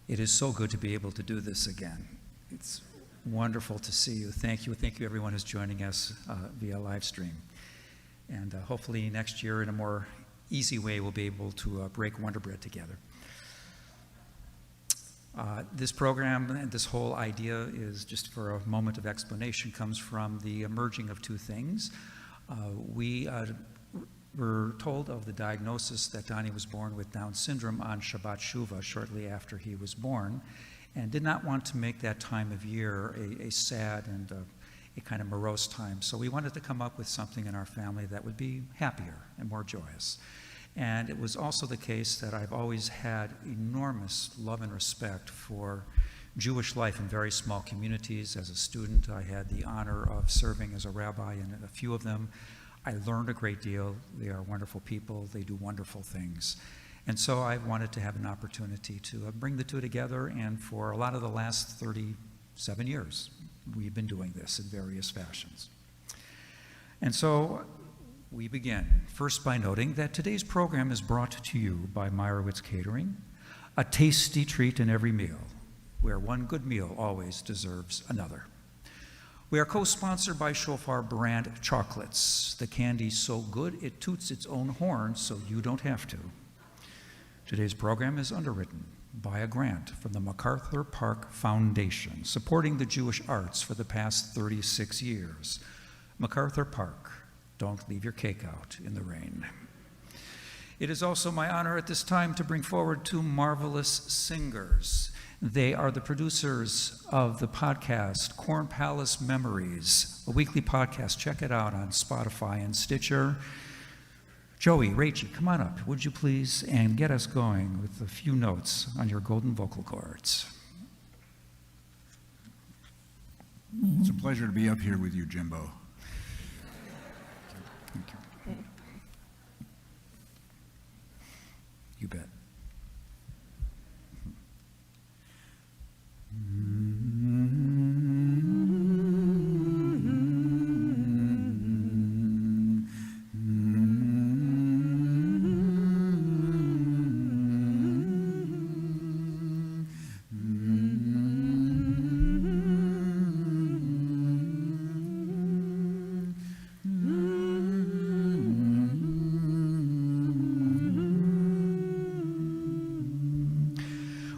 It is so good to be able to do this again. It's wonderful to see you. Thank you. Thank you, everyone who's joining us via live stream. And hopefully next year, in a more easy way, we'll be able to break Wonder Bread together. This program and this whole idea is, just for a moment of explanation, comes from the merging of two things. We were told of the diagnosis that Donnie was born with Down syndrome on Shabbat Shuvah shortly after he was born, and did not want to make that time of year a sad and a kind of morose time. So we wanted to come up with something in our family that would be happier and more joyous. And it was also the case that I've always had enormous love and respect for Jewish life in very small communities. As a student, I had the honor of serving as a rabbi in a few of them. I learned a great deal. They are wonderful people. They do wonderful things. And so I wanted to have an opportunity to bring the two together, and for a lot of the last 37 years, we've been doing this in various fashions. And so we begin first by noting that today's program is brought to you by Meyerowitz Catering, a tasty treat in every meal, where one good meal always deserves another. We are co-sponsored by Shofar brand chocolates, the candy so good it toots its own horn so you don't have to. Today's program is underwritten by a grant from the MacArthur Park Foundation, supporting the Jewish arts for the past 36 years. MacArthur Park, don't leave your cake out in the rain. It is also my honor at this time to bring forward two marvelous singers. They are the producers of the podcast, Corn Palace Memories, a weekly podcast. Check it out on Spotify and Stitcher. Joey, Rachie, come on up, would you please, and get us going with a few notes on your golden vocal cords. It's a pleasure to be up here with you, Jimbo. Thank you. You bet.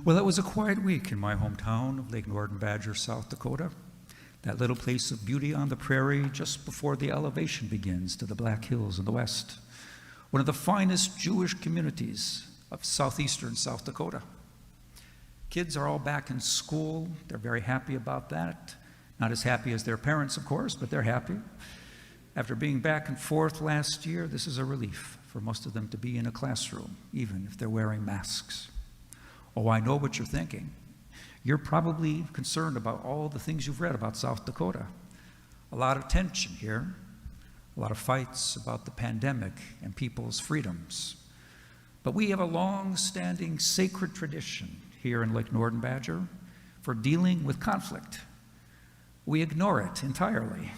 Well, it was a quiet week in my hometown of Lake Norden Badger, South Dakota, that little place of beauty on the prairie just before the elevation begins to the Black Hills in the west, one of the finest Jewish communities of southeastern South Dakota. Kids are all back in school. They're very happy about that. Not as happy as their parents, of course, but they're happy. After being back and forth last year, this is a relief for most of them to be in a classroom, even if they're wearing masks. Oh, I know what you're thinking. You're probably concerned about all the things you've read about South Dakota. A lot of tension here, a lot of fights about the pandemic and people's freedoms. But we have a long-standing sacred tradition here in Lake Norden Badger for dealing with conflict. We ignore it entirely,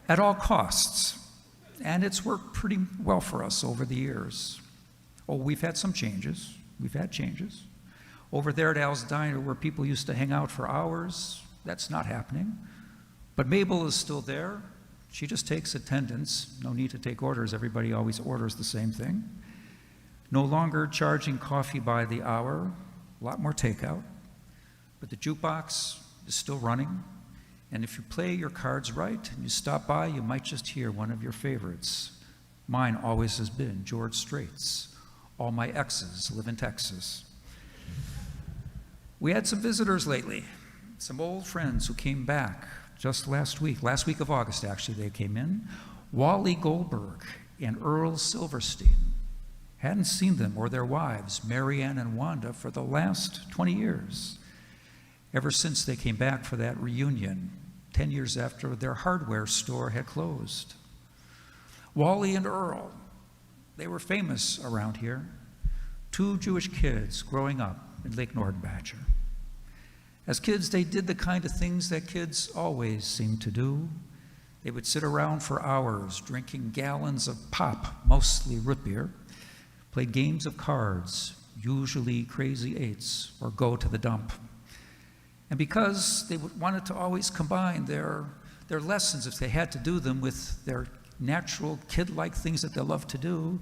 at all costs, and it's worked pretty well for us over the years. Oh, we've had some changes. We've had changes. Over there at Al's Diner, where people used to hang out for hours, that's not happening. But Mabel is still there. She just takes attendance. No need to take orders. Everybody always orders the same thing. No longer charging coffee by the hour. A lot more takeout. But the jukebox is still running. And if you play your cards right and you stop by, you might just hear one of your favorites. Mine always has been George Strait's All My Exes Live in Texas. We had some visitors lately, some old friends who came back just last week of August actually, they came in. Wally Goldberg and Earl Silverstein. Hadn't seen them or their wives, Marianne and Wanda, for the last 20 years. Ever since they came back for that reunion, 10 years after their hardware store had closed. Wally and Earl, they were famous around here. Two Jewish kids growing up in Lake Norden Badger. As kids, they did the kind of things that kids always seem to do. They would sit around for hours drinking gallons of pop, mostly root beer, play games of cards, usually crazy eights or go to the dump. And because they wanted to always combine their lessons, if they had to do them, with their natural kid-like things that they love to do,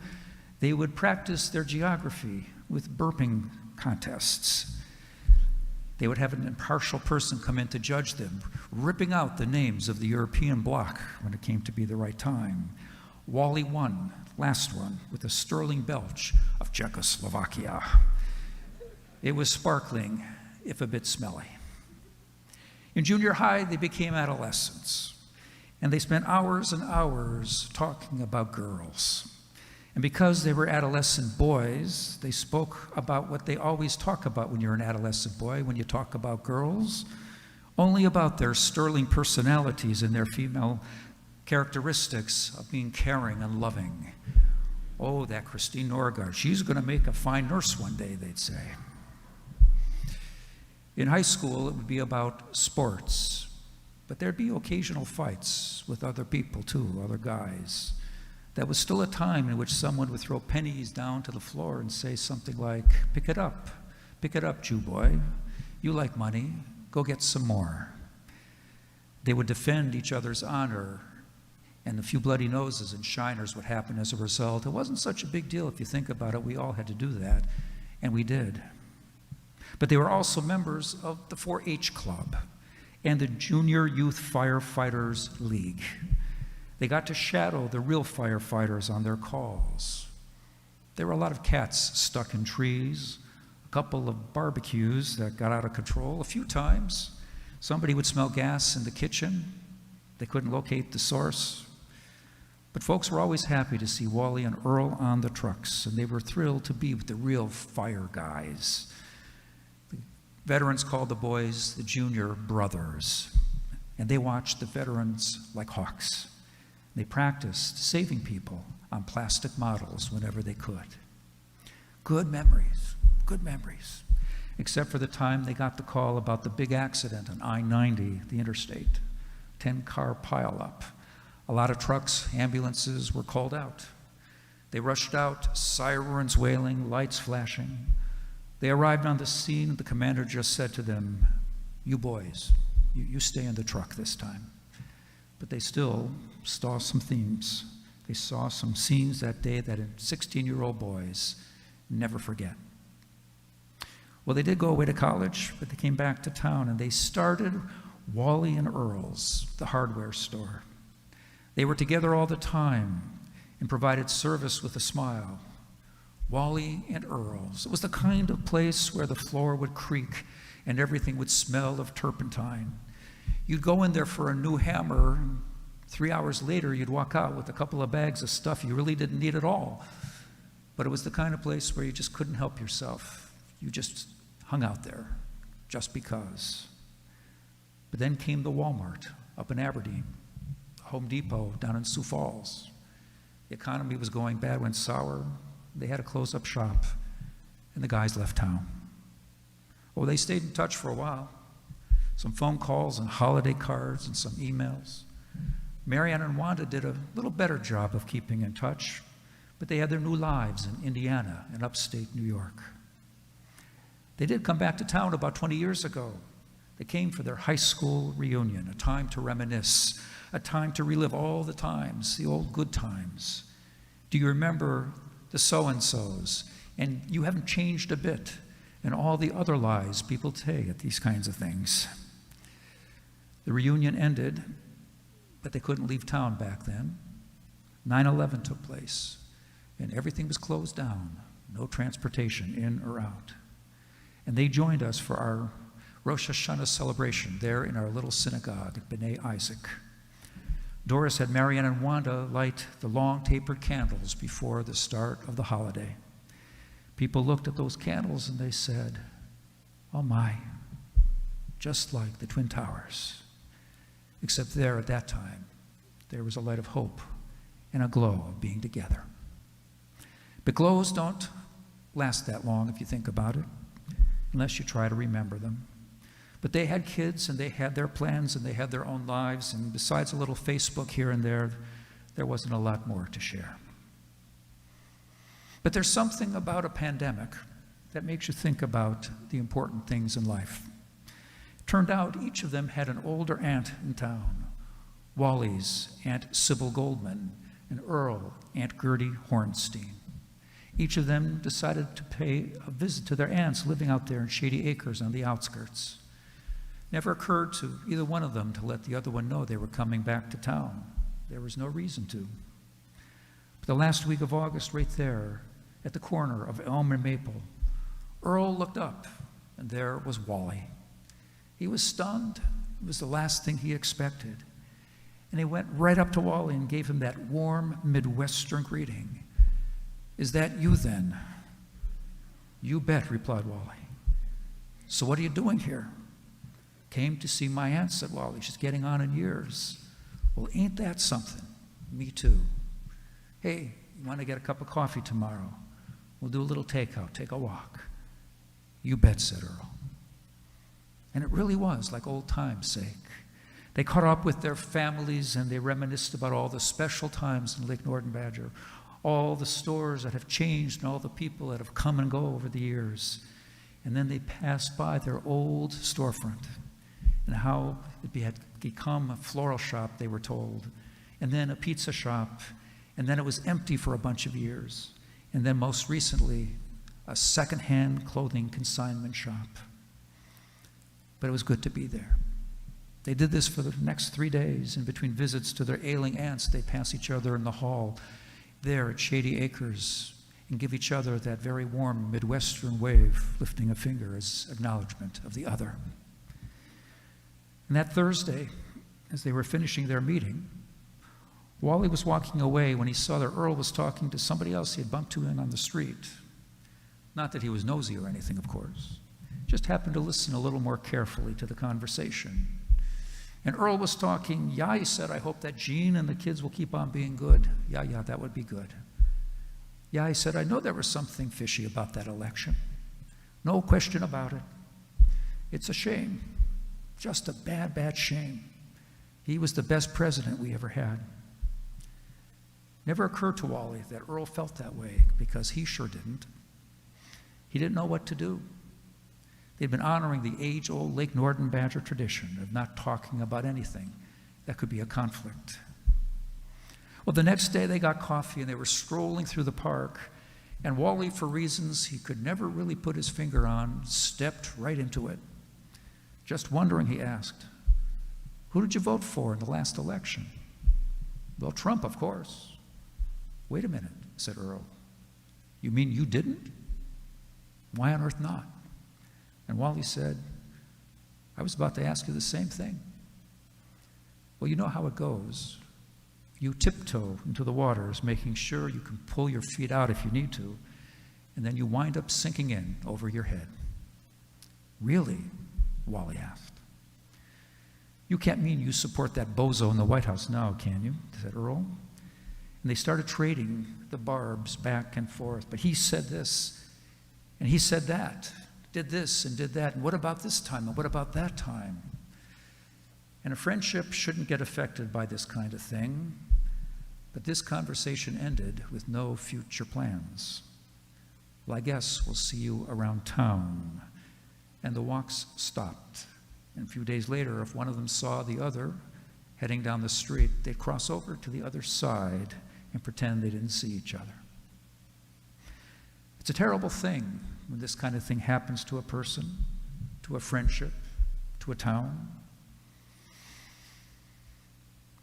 they would practice their geography with burping contests. They would have an impartial person come in to judge them, ripping out the names of the European bloc when it came to be the right time. Wally won, last one, with a sterling belch of Czechoslovakia. It was sparkling, if a bit smelly. In junior high, they became adolescents, and they spent hours and hours talking about girls. And because they were adolescent boys, they spoke about what they always talk about when you're an adolescent boy, when you talk about girls, only about their sterling personalities and their female characteristics of being caring and loving. Oh, that Christine Norgard, she's going to make a fine nurse one day, they'd say. In high school, it would be about sports, but there'd be occasional fights with other people too, other guys. That was still a time in which someone would throw pennies down to the floor and say something like, pick it up, Jew boy. You like money, go get some more. They would defend each other's honor, and a few bloody noses and shiners would happen as a result. It wasn't such a big deal if you think about it. We all had to do that, and we did. But they were also members of the 4-H Club and the Junior Youth Firefighters League. They got to shadow the real firefighters on their calls. There were a lot of cats stuck in trees, a couple of barbecues that got out of control. A few times, somebody would smell gas in the kitchen. They couldn't locate the source. But folks were always happy to see Wally and Earl on the trucks, and they were thrilled to be with the real fire guys. Veterans called the boys the junior brothers, and they watched the veterans like hawks. They practiced saving people on plastic models whenever they could. Good memories, except for the time they got the call about the big accident on I-90, the interstate, 10-car pileup. A lot of trucks, ambulances were called out. They rushed out, sirens wailing, lights flashing. They arrived on the scene, and the commander just said to them, you boys, you stay in the truck this time. But they still saw some themes. They saw some scenes that day that 16-year-old boys never forget. Well, they did go away to college, but they came back to town, and they started Wally and Earl's, the hardware store. They were together all the time and provided service with a smile. Wally and Earl's. It was the kind of place where the floor would creak and everything would smell of turpentine. You'd go in there for a new hammer, and 3 hours later you'd walk out with a couple of bags of stuff you really didn't need at all. But it was the kind of place where you just couldn't help yourself. You just hung out there just because. But then came the Walmart up in Aberdeen, Home Depot down in Sioux Falls. The economy was going bad, went sour. They had to close up shop, and the guys left town. Well, they stayed in touch for a while. Some phone calls and holiday cards and some emails. Marianne and Wanda did a little better job of keeping in touch, but they had their new lives in Indiana and upstate New York. They did come back to town about 20 years ago. They came for their high school reunion, a time to reminisce, a time to relive all the times, the old good times. Do you remember the so-and-sos? And you haven't changed a bit, and all the other lies people say at these kinds of things. The reunion ended, but they couldn't leave town back then. 9/11 took place, and everything was closed down, no transportation in or out. And they joined us for our Rosh Hashanah celebration there in our little synagogue at B'nai Isaac. Doris had Marianne and Wanda light the long tapered candles before the start of the holiday. People looked at those candles and they said, oh my, just like the Twin Towers. Except there at that time, there was a light of hope and a glow of being together. But glows don't last that long if you think about it, unless you try to remember them. But they had kids, and they had their plans, and they had their own lives, and besides a little Facebook here and there wasn't a lot more to share. But there's something about a pandemic that makes you think about the important things in life. Turned out each of them had an older aunt in town, Wally's Aunt Sybil Goldman, and Earl, Aunt Gertie Hornstein. Each of them decided to pay a visit to their aunts living out there in Shady Acres on the outskirts. Never occurred to either one of them to let the other one know they were coming back to town. There was no reason to. But the last week of August, right there, at the corner of Elm and Maple, Earl looked up, and there was Wally. He was stunned. It was the last thing he expected. And he went right up to Wally and gave him that warm Midwestern greeting. "Is that you, then?" "You bet," replied Wally. "So what are you doing here?" "Came to see my aunt," said Wally. "She's getting on in years." "Well, ain't that something?" "Me too." "Hey, you want to get a cup of coffee tomorrow? We'll do a little takeout, take a walk." "You bet," said Earl. And it really was like old times' sake. They caught up with their families and they reminisced about all the special times in Lake Norden Badger, all the stores that have changed and all the people that have come and go over the years. And then they passed by their old storefront and how it had become a floral shop, they were told, and then a pizza shop, and then it was empty for a bunch of years, and then most recently, a secondhand clothing consignment shop. But it was good to be there. They did this for the next 3 days. In between visits to their ailing aunts, they pass each other in the hall there at Shady Acres and give each other that very warm Midwestern wave, lifting a finger as acknowledgement of the other. And that Thursday, as they were finishing their meeting, Wally was walking away when he saw that Earl was talking to somebody else he had bumped into on the street. Not that he was nosy or anything, of course. Just happened to listen a little more carefully to the conversation. And Earl was talking. "Yeah," he said, "I hope that Jean and the kids will keep on being good." Yeah, that would be good." "Yeah," he said, "I know there was something fishy about that election. No question about it. It's a shame. Just a bad, bad shame. He was the best president we ever had." Never occurred to Wally that Earl felt that way, because he sure didn't. He didn't know what to do. They'd been honoring the age-old Lake Norden Badger tradition of not talking about anything that could be a conflict. Well, the next day they got coffee and they were strolling through the park, and Wally, for reasons he could never really put his finger on, stepped right into it. Just wondering, he asked, "Who did you vote for in the last election?" "Well, Trump, of course." "Wait a minute," said Earl. "You mean you didn't? Why on earth not?" And Wally said, "I was about to ask you the same thing." Well, you know how it goes. You tiptoe into the waters, making sure you can pull your feet out if you need to, and then you wind up sinking in over your head. "Really?" Wally asked. "You can't mean you support that bozo in the White House now, can you?" said Earl. And they started trading the barbs back and forth. But he said this, and he said that. Did this and did that, and what about this time, and what about that time? And a friendship shouldn't get affected by this kind of thing, but this conversation ended with no future plans. "Well, I guess we'll see you around town." And the walks stopped. And a few days later, if one of them saw the other heading down the street, they'd cross over to the other side and pretend they didn't see each other. It's a terrible thing when this kind of thing happens to a person, to a friendship, to a town.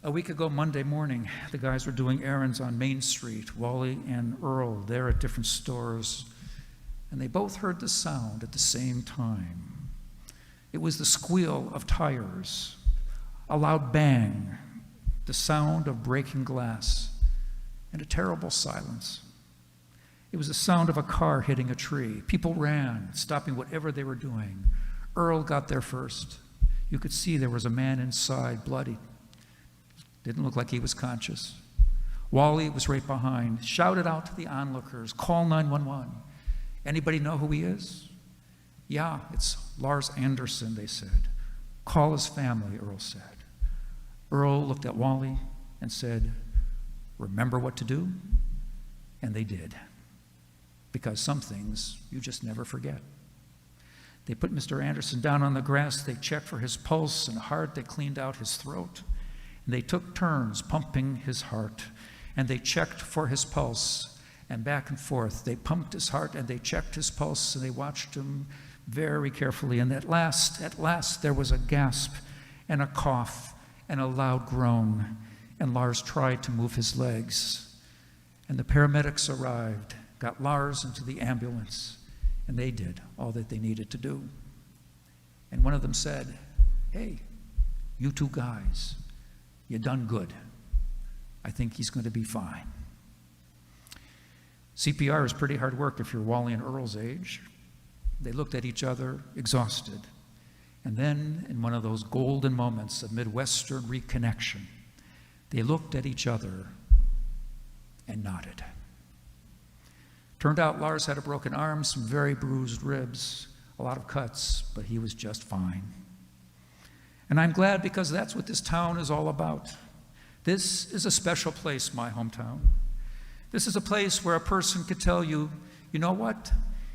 A week ago, Monday morning, the guys were doing errands on Main Street, Wally and Earl, there at different stores, and they both heard the sound at the same time. It was the squeal of tires, a loud bang, the sound of breaking glass, and a terrible silence. It was the sound of a car hitting a tree. People ran, stopping whatever they were doing. Earl got there first. You could see there was a man inside, bloody. Didn't look like he was conscious. Wally was right behind, shouted out to the onlookers, "Call 911. Anybody know who he is?" "Yeah, it's Lars Anderson," they said. "Call his family," Earl said. Earl looked at Wally and said, "Remember what to do?" And they did. because some things you just never forget. They put Mr. Anderson down on the grass. They checked for his pulse and heart. They cleaned out his throat. And they took turns pumping his heart. And they checked for his pulse. And back and forth, they pumped his heart and they checked his pulse. And they watched him very carefully. And at last, there was a gasp and a cough and a loud groan. And Lars tried to move his legs. And the paramedics arrived, got Lars into the ambulance. And they did all that they needed to do. And one of them said, "Hey, you two guys, you done good. I think he's going to be fine." CPR is pretty hard work if you're Wally and Earl's age. They looked at each other, exhausted. And then, in one of those golden moments of Midwestern reconnection, they looked at each other and nodded. Turned out Lars had a broken arm, some very bruised ribs, a lot of cuts, but he was just fine. And I'm glad, because that's what this town is all about. This is a special place, my hometown. This is a place where a person could tell you, you know what?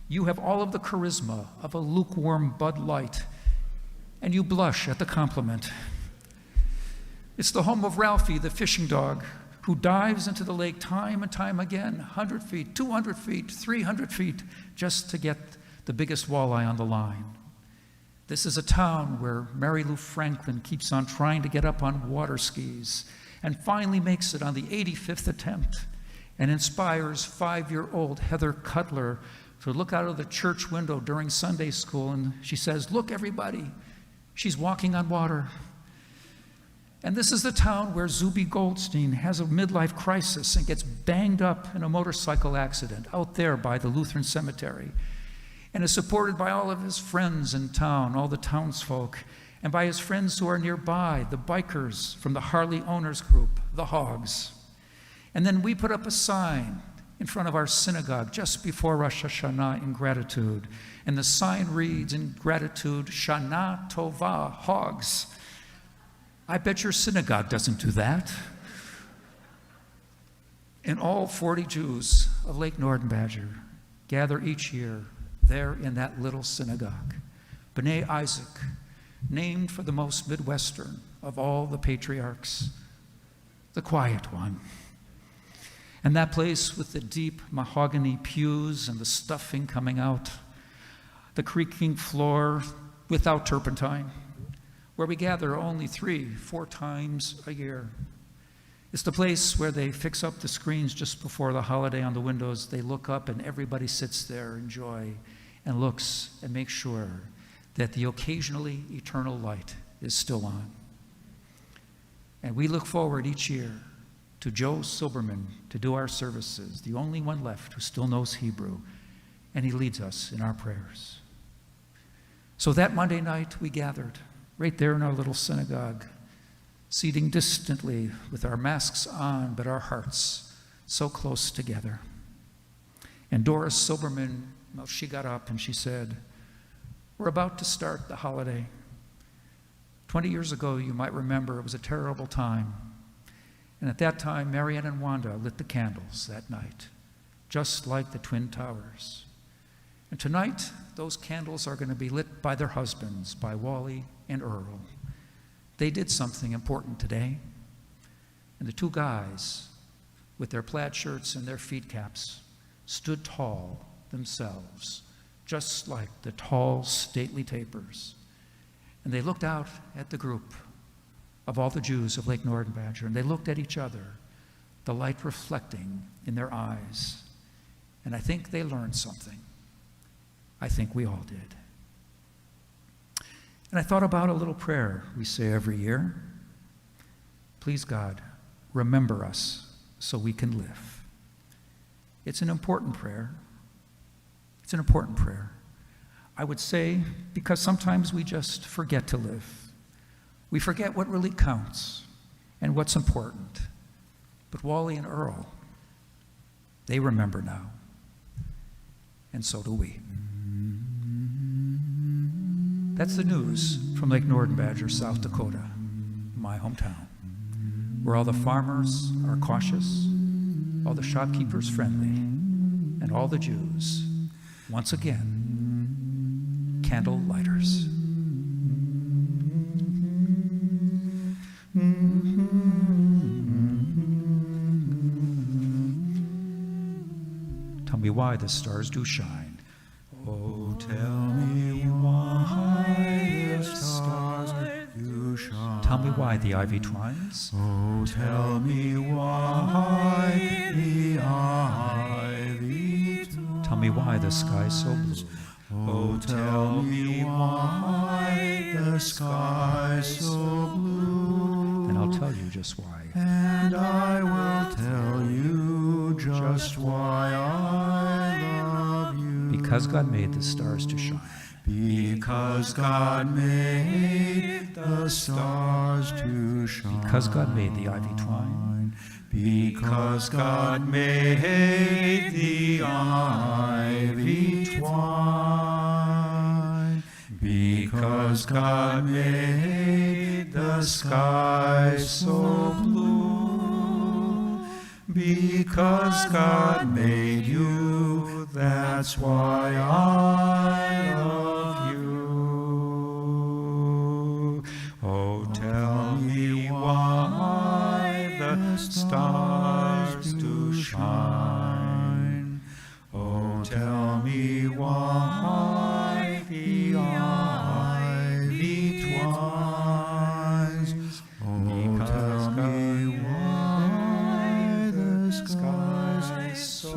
You have all of the charisma of a lukewarm Bud Light, and you blush at the compliment. It's the home of Ralphie, the fishing dog, who dives into the lake time and time again, 100 feet, 200 feet, 300 feet, just to get the biggest walleye on the line. This is a town where Mary Lou Franklin keeps on trying to get up on water skis and finally makes it on the 85th attempt and inspires 5-year-old Heather Cutler to look out of the church window during Sunday school, and she says, "Look, everybody, she's walking on water." And this is the town where Zuby Goldstein has a midlife crisis and gets banged up in a motorcycle accident out there by the Lutheran cemetery, and is supported by all of his friends in town, all the townsfolk, and by his friends who are nearby, the bikers from the Harley Owners Group, the Hogs. And then we put up a sign in front of our synagogue just before Rosh Hashanah in gratitude. And the sign reads in gratitude, "Shana Tova, Hogs." I bet your synagogue doesn't do that. And all 40 Jews of Lake Norden Badger gather each year there in that little synagogue. B'nai Isaac, named for the most Midwestern of all the patriarchs, the quiet one. And that place with the deep mahogany pews and the stuffing coming out, the creaking floor without turpentine, where we gather only 3-4 times a year. It's the place where they fix up the screens just before the holiday on the windows. They look up and everybody sits there in joy and looks and makes sure that the occasionally eternal light is still on. And we look forward each year to Joe Silberman to do our services, the only one left who still knows Hebrew, and he leads us in our prayers. So that Monday night we gathered right there in our little synagogue, seating distantly with our masks on, but our hearts so close together. And Doris Silberman, well, she got up and she said, "We're about to start the holiday. 20 years ago, you might remember, it was a terrible time. And at that time, Marianne and Wanda lit the candles that night, just like the Twin Towers. And tonight, those candles are going to be lit by their husbands, by Wally and Earl. They did something important today. And the two guys, with their plaid shirts and their feet caps, stood tall themselves, just like the tall, stately tapers. And they looked out at the group of all the Jews of Lake Norden Badger, and they looked at each other, the light reflecting in their eyes. And I think they learned something. I think we all did. And I thought about a little prayer we say every year. Please, God, remember us so we can live. It's an important prayer. It's an important prayer. I would say because sometimes we just forget to live. We forget what really counts and what's important. But Wally and Earl, they remember now. And so do we. That's the news from Lake Norden Badger, South Dakota, my hometown, where all the farmers are cautious, all the shopkeepers friendly, and all the Jews, once again, candle lighters. Tell me why the stars do shine. Oh, tell me why the stars do shine. Tell me why the ivy twines. Oh, tell me why the ivy twines. Tell me why the sky's so blue. Oh, tell me why the sky's so blue. Then I'll tell you just why. And I will tell you just why I love you. Because God made the stars to shine. Because God made the stars to shine. Because God made the ivy twine. Because God made the ivy twine. Because God made the sky so blue. Because God made you, that's why I love you. Oh, tell me why the stars do shine. Oh, tell me why the ivy twines. Oh, tell me why the sky's so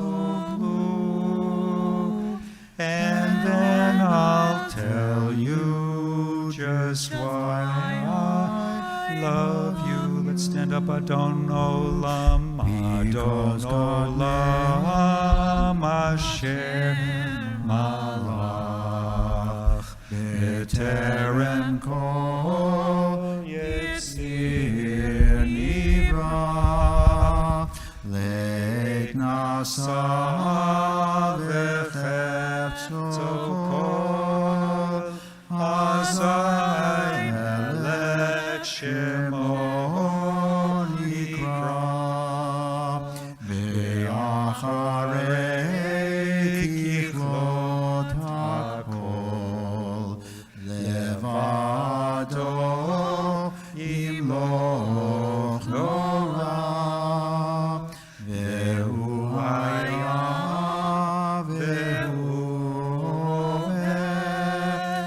blue. And then I'll tell you just why I love you. Let's stand up. Adon Olam, Adon Olam, Asher Malach, B'terem kol Yetzir Nivra, Leit Nasa v'chefzo kol, Azai Melech Shemo Nikra, Ve'acharei kichlot hakol, Levado yimloch nora, Ve'hu haya ve'hu oved,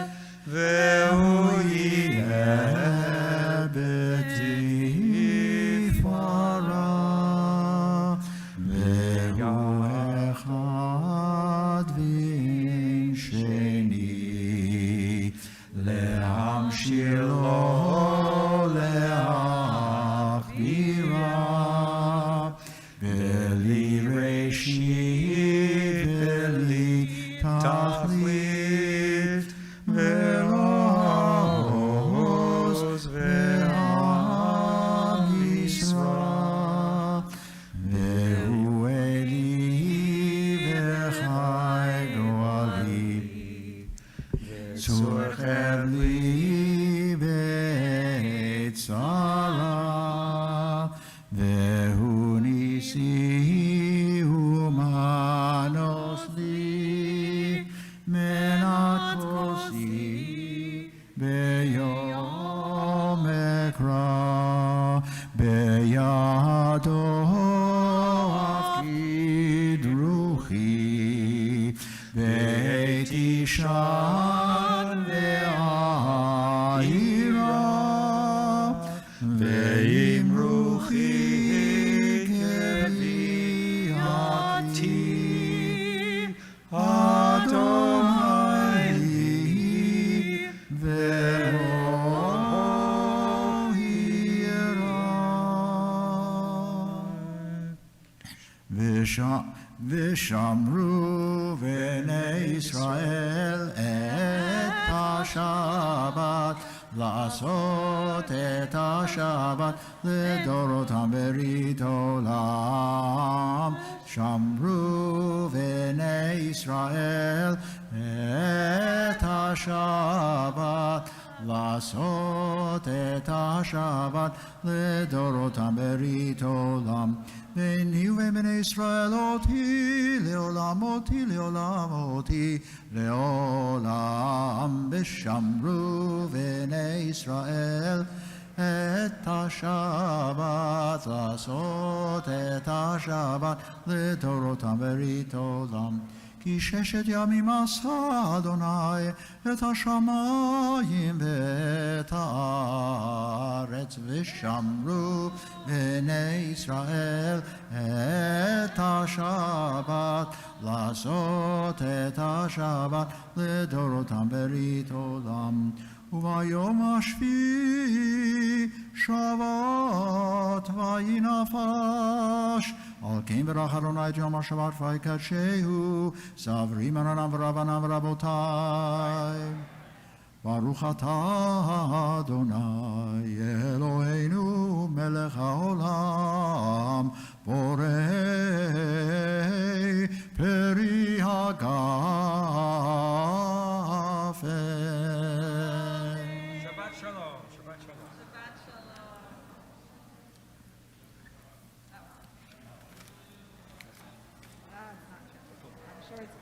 Ve'hu yeh b'tifara, Ve'hu echad v'im sheni, Le'amshir lo le'achbira, Ve'li reshit ve'li tachlit, Ve'lo ha'oz ve'am Yisra, Ve'hu eli ve'chai go'ali, Tzurchem li be'etzara, Ve'hu nisi humanos li menakosi be'yom ekra, be'yado afkid ruchi, ve'tishan ve'ayira, ve'im ruchi kevi'ati, Adonai ve'lo yira. V'shamru v'nei Yisrael et ha-Shabbat, לעשות את השבת לדורותם ברית עולם. שמרו בני ישראל את השבת לעשות את השבת לדורותם ברית עולם. ביני ובין ישראל אותי לעולם אותי לעולם אותי לעולם ושמרו בני ישראל את השבת, לעשות את השבת לדורותם ברית עולם. כי 6 ימים עשה אדוני את השמיים ואת הארץ, ושמרו בני ישראל את השבת, לעשות את השבת לדורותם ברית עולם. וביום השביעי שבת ויהי נפש. על כן ברך אדוני את יום השבת ויקדשהו, סברים מרנם ורבנם ורבותיי. ברוך אתה אדוני אלוהינו מלך העולם, בורא פרי הגפן. Shabbat shalom. Shabbat shalom. Shabbat shalom. I'm sure it's